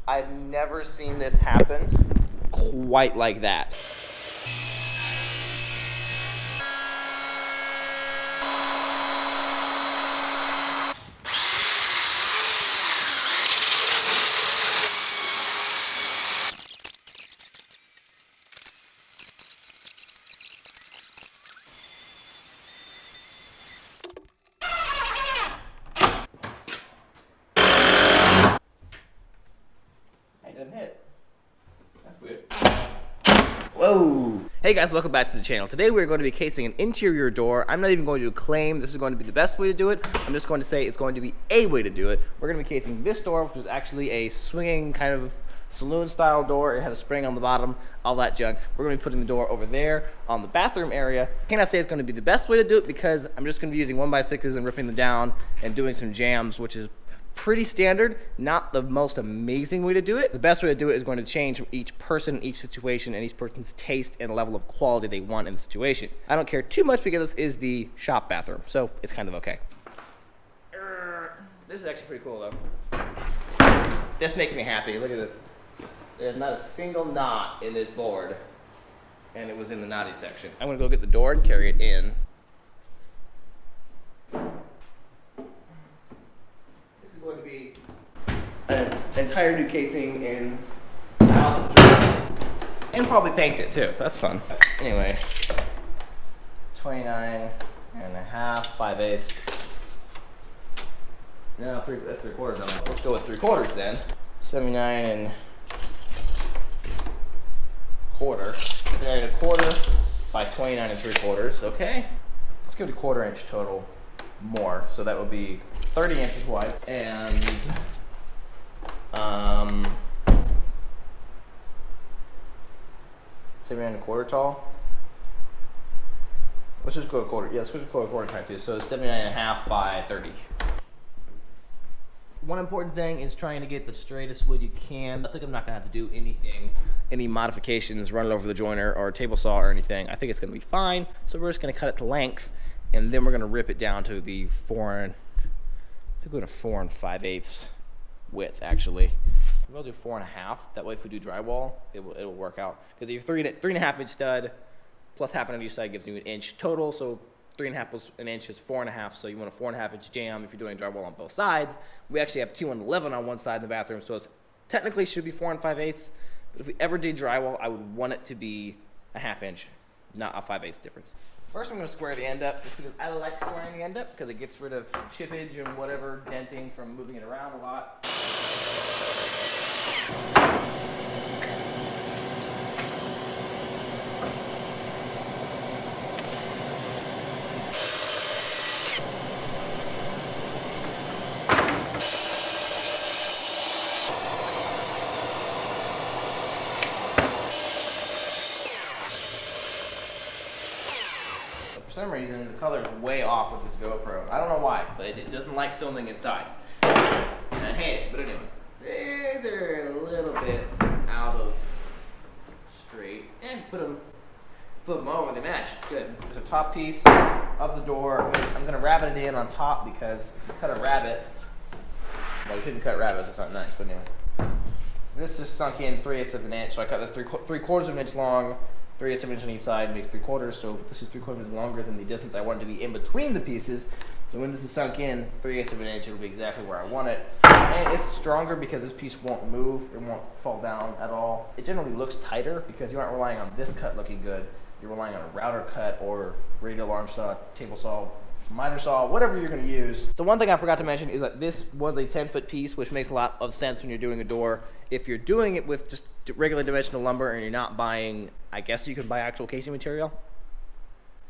I've never seen this happen quite like that. Didn't hit. That's weird. Whoa! Hey guys, welcome back to the channel. Today we're going to be casing an interior door. I'm not even going to claim this is going to be the best way to do it. I'm just going to say it's going to be a way to do it. We're going to be casing this door, which is actually a swinging kind of saloon style door. It has a spring on the bottom, all that junk. We're going to be putting the door over there on the bathroom area. I cannot say it's going to be the best way to do it because I'm just going to be using 1x6s and ripping them down and doing some jambs, which is pretty standard, not the most amazing way to do it. The best way to do it is going to change from each person, each situation, and each person's taste and level of quality they want in the situation. I don't care too much because this is the shop bathroom, so it's kind of okay. This is actually pretty cool though. This makes me happy. Look at this. There's not a single knot in this board, and it was in the knotty section. I'm gonna go get the door and carry it in. Going to be an entire new casing in and probably paint it too. That's fun. Anyway, 29 and a half, 5/8. No, that's 3/4 on it. Let's go with 3/4 then. 79 and quarter. 79 and a quarter by 29 and 3/4. Okay. Let's go to 1/4 inch total more. So that would be 30 inches wide and 79 and a quarter tall. Let's just go a quarter. Yeah, let's just go a quarter time too. So 79 and a half by 30. One important thing is trying to get the straightest wood you can. I think I'm not gonna have to do any modifications, run it over the joiner or table saw or anything. I think it's gonna be fine. So we're just gonna cut it to length and then we're gonna rip it down to the 4 and 5/8 width actually. We'll do 4 1/2. That way if we do drywall, it will work out. Because your 3 1/2 inch stud plus half an on each side gives you an inch total. So 3 1/2 plus an inch is 4 1/2. So you want a 4 1/2 inch jam if you're doing drywall on both sides. We actually have 2 and 11 on one side in the bathroom. So it's technically should be 4 and 5/8. But if we ever did drywall, I would want it to be a 1/2 inch, not a 5/8 difference. First, I'm going to square the end up because I like squaring the end up because it gets rid of chippage and whatever denting from moving it around a lot. For some reason, the color is way off with this GoPro. I don't know why, but it doesn't like filming inside. And I hate it, but anyway. These are a little bit out of straight. And flip them over, they match. It's good. There's a top piece of the door. I'm going to rabbit it in on top because if you cut a rabbit, well, you shouldn't cut rabbits, it's not nice, but anyway. This is sunk in 3/8 of an inch, so I cut this 3/4 of an inch long. 3/8 of an inch on each side makes 3/4, so this is 3/4 inches longer than the distance I want it to be in between the pieces. So when this is sunk in 3/8 of an inch, it'll be exactly where I want it. And it's stronger because this piece won't move, it won't fall down at all. It generally looks tighter because you aren't relying on this cut looking good. You're relying on a router cut or radial arm saw, table saw, miter saw, whatever you're going to use. So one thing I forgot to mention is that this was a 10-foot piece, which makes a lot of sense when you're doing a door. If you're doing it with just regular dimensional lumber and you're not buying, I guess you could buy actual casing material.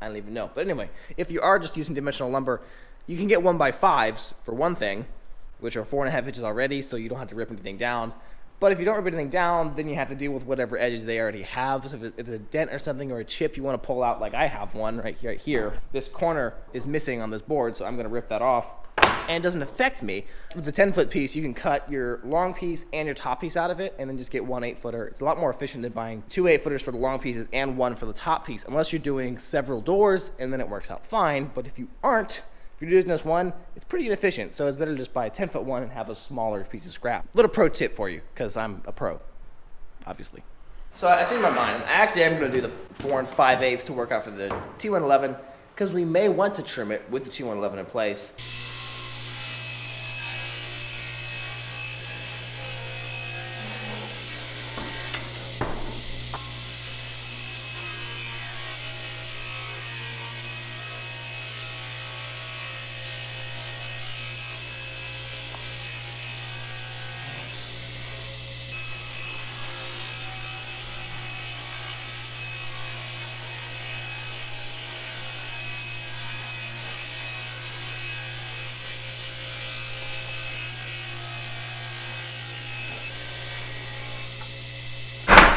I don't even know. But anyway, if you are just using dimensional lumber, you can get 1x5s for one thing, which are 4 1/2 inches already, so you don't have to rip anything down. But if you don't rip anything down, then you have to deal with whatever edges they already have. So if it's a dent or something or a chip you want to pull out, like I have one right here, this corner is missing on this board, so I'm going to rip that off. And it doesn't affect me. With the 10-foot piece, you can cut your long piece and your top piece out of it and then just get one 8-footer. It's a lot more efficient than buying 2 8-footers for the long pieces and one for the top piece, unless you're doing several doors, and then it works out fine. But if you aren't, if If you're using this one, it's pretty inefficient, so it's better to just buy a 10-foot one and have a smaller piece of scrap. Little pro tip for you, because I'm a pro, obviously. So I changed my mind. Actually, I'm going to do the 4 5/8 to work out for the T111, because we may want to trim it with the T111 in place.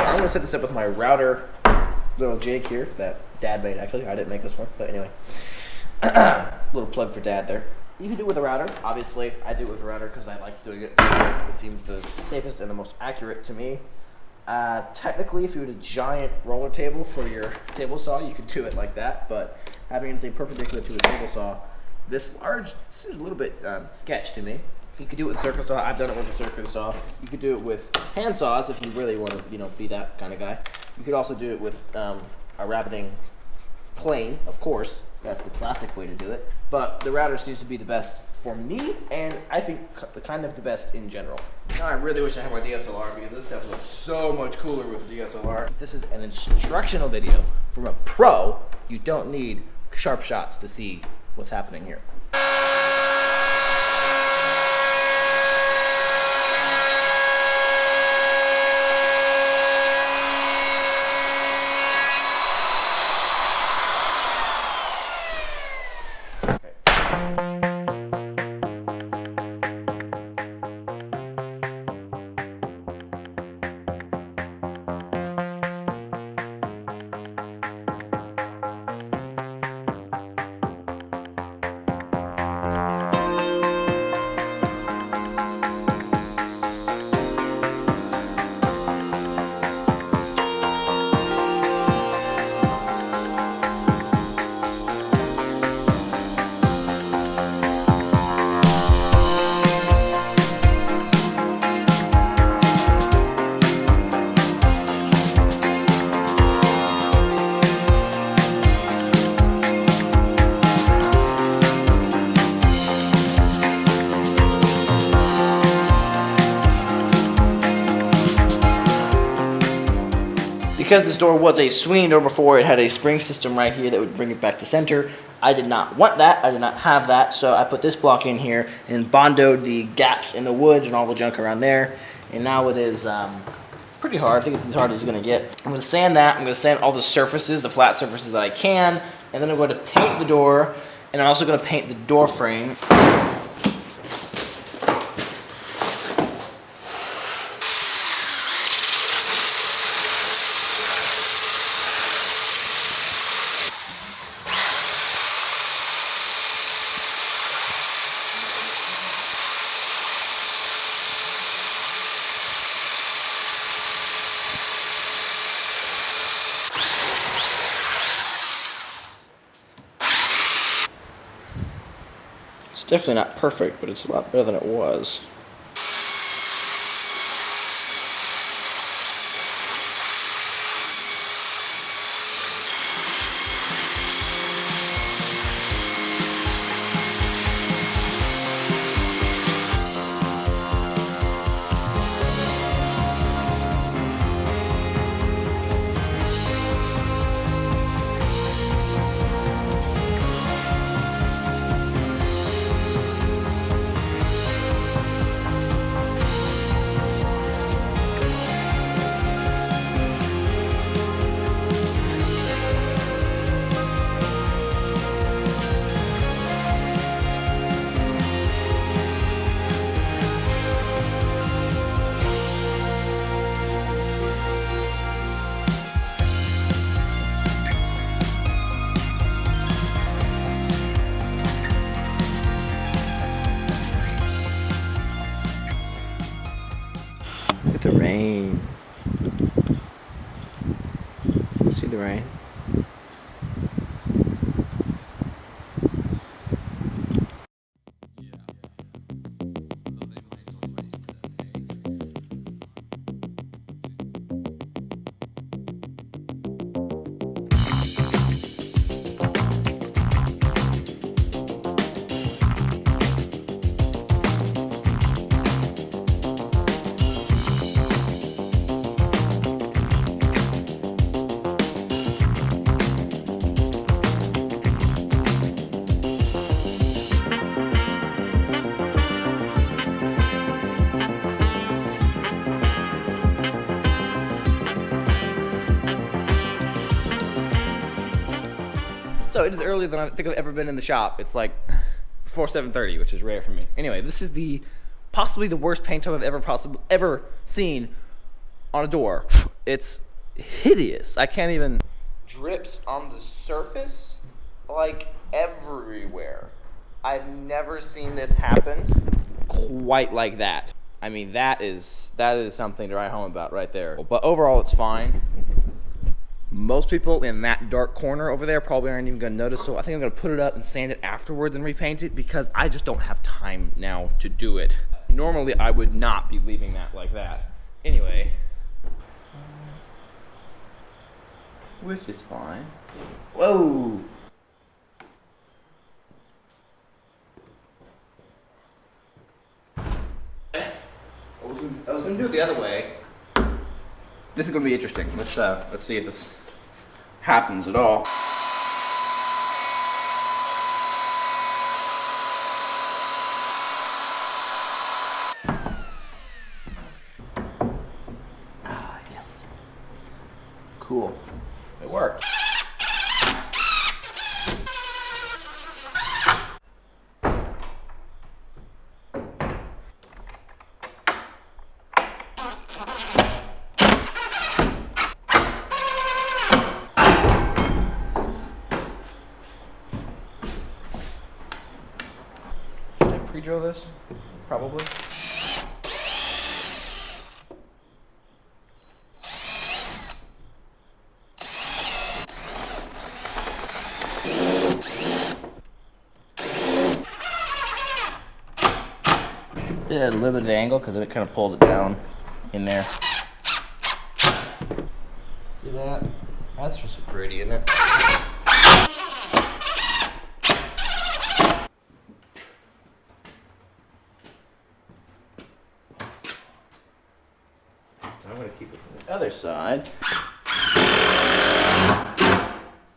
I'm going to set this up with my router little jig here that Dad made, actually. I didn't make this one, but anyway. Little plug for Dad there. You can do it with a router. Obviously, I do it with a router because I like doing it. It seems the safest and the most accurate to me. Technically, if you had a giant roller table for your table saw, you could do it like that, but having anything perpendicular to a table saw, this large seems a little bit sketch to me. You could do it with a circular saw. I've done it with a circular saw. You could do it with hand saws if you really want to, be that kind of guy. You could also do it with a rabbiting plane, of course. That's the classic way to do it. But the router seems to be the best for me, and I think kind of the best in general. Now I really wish I had my DSLR because this stuff looks so much cooler with the DSLR. This is an instructional video from a pro. You don't need sharp shots to see what's happening here. Because this door was a swinging door before, it had a spring system right here that would bring it back to center. I did not want that. I did not have that, so I put this block in here and bondoed the gaps in the wood and all the junk around there. And now it is pretty hard. I think it's as hard as it's going to get. I'm going to sand that. I'm going to sand all the surfaces, the flat surfaces that I can, and then I'm going to paint the door, and I'm also going to paint the door frame. It's definitely not perfect, but it's a lot better than it was. Look at the rain. See the rain? it is earlier than I think I've ever been in the shop. It's like before 7:30, which is rare for me. Anyway, this is possibly the worst paint job I've ever seen on a door. It's hideous. I can't even. Drips on the surface like everywhere. I've never seen this happen quite like that. I mean, that is something to write home about right there. But overall, it's fine. Most people in that dark corner over there probably aren't even going to notice, so I think I'm going to put it up and sand it afterwards and repaint it because I just don't have time now to do it. Normally, I would not be leaving that like that. Anyway. Which is fine. Whoa! I was gonna do it the other way. This is gonna be interesting. Let's see if this happens at all. Ah, yes. Cool. It worked. Should I pre-drill this? Probably. Did it at a limited angle because it kind of pulls it down in there. See that? That's just pretty, isn't it? So I'm going to keep it from the other side.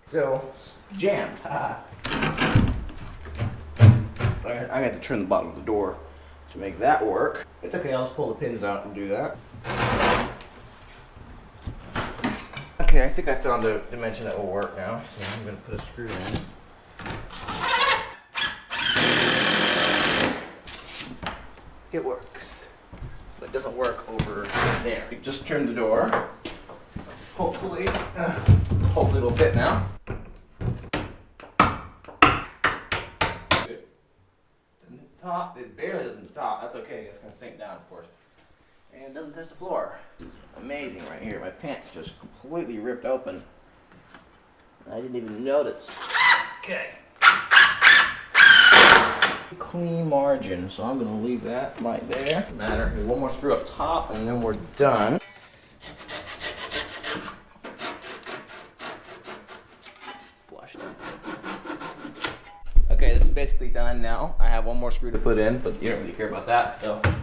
Still jammed. I got to turn the bottom of the door to make that work. It's okay, I'll just pull the pins out and do that. Okay, I think I found a dimension that will work now, so I'm going to put a screw in. It works, but it doesn't work over there. You just turn the door. Hopefully it'll fit now. Top, it barely doesn't top. That's okay, it's gonna sink down, of course. And it doesn't touch the floor. Amazing right here. My pants just completely ripped open. I didn't even notice. Okay. Clean margin, so I'm gonna leave that right there. Doesn't matter. One more screw up top, and then we're done. Okay, this is basically done now. I have one more screw to put in, but you don't really care about that, so I'm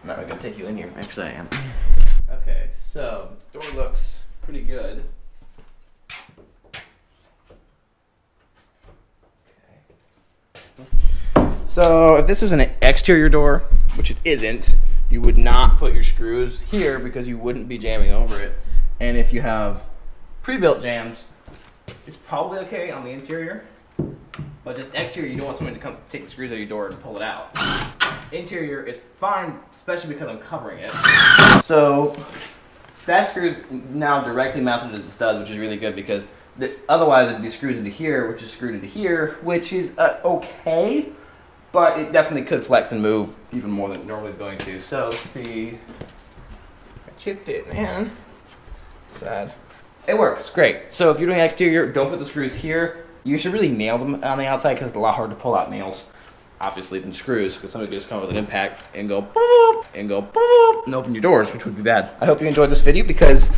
not really gonna take you in here. Actually, I am. Okay, so the door looks pretty good. Okay. So if this was an exterior door, which it isn't, you would not put your screws here because you wouldn't be jamming over it. And if you have pre-built jams, it's probably okay on the interior. But just exterior, you don't want someone to come take the screws out of your door and pull it out. Interior, it's fine, especially because I'm covering it. So that screw's now directly mounted to the studs, which is really good because otherwise it'd be screws into here, which is screwed into here, which is okay, but it definitely could flex and move even more than it normally is going to. So let's see. I chipped it, man. Sad. It works, great. So if you're doing exterior, don't put the screws here. You should really nail them on the outside because it's a lot harder to pull out nails, obviously, than screws, because somebody could just come with an impact and go boop, and go boop, and open your doors, which would be bad. I hope you enjoyed this video because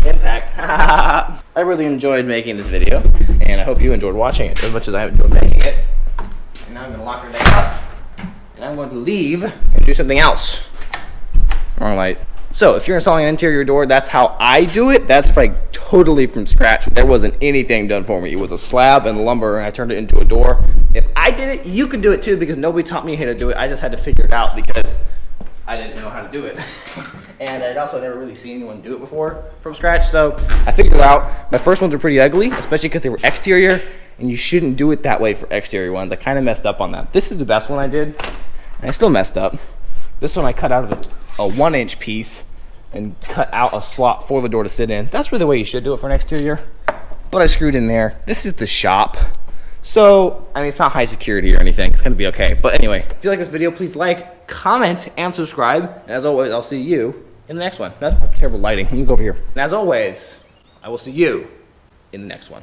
impact. I really enjoyed making this video, and I hope you enjoyed watching it as much as I enjoyed making it. And now I'm going to lock everything up, and I'm going to leave and do something else. Wrong light. So if you're installing an interior door, that's how I do it. That's like totally from scratch. There wasn't anything done for me. It was a slab and lumber, and I turned it into a door. If I did it, you can do it too because nobody taught me how to do it. I just had to figure it out because I didn't know how to do it. And I'd also never really seen anyone do it before from scratch. So I figured it out. My first ones were pretty ugly, especially because they were exterior, and you shouldn't do it that way for exterior ones. I kind of messed up on that. This is the best one I did, and I still messed up. This one I cut out of a 1-inch piece and cut out a slot for the door to sit in. That's really the way you should do it for an exterior, but I screwed in there. This is the shop. So, I mean, it's not high security or anything. It's gonna be okay. But anyway, if you like this video, please like, comment, and subscribe. And as always, I'll see you in the next one. That's terrible lighting. Let me go over here. And as always, I will see you in the next one.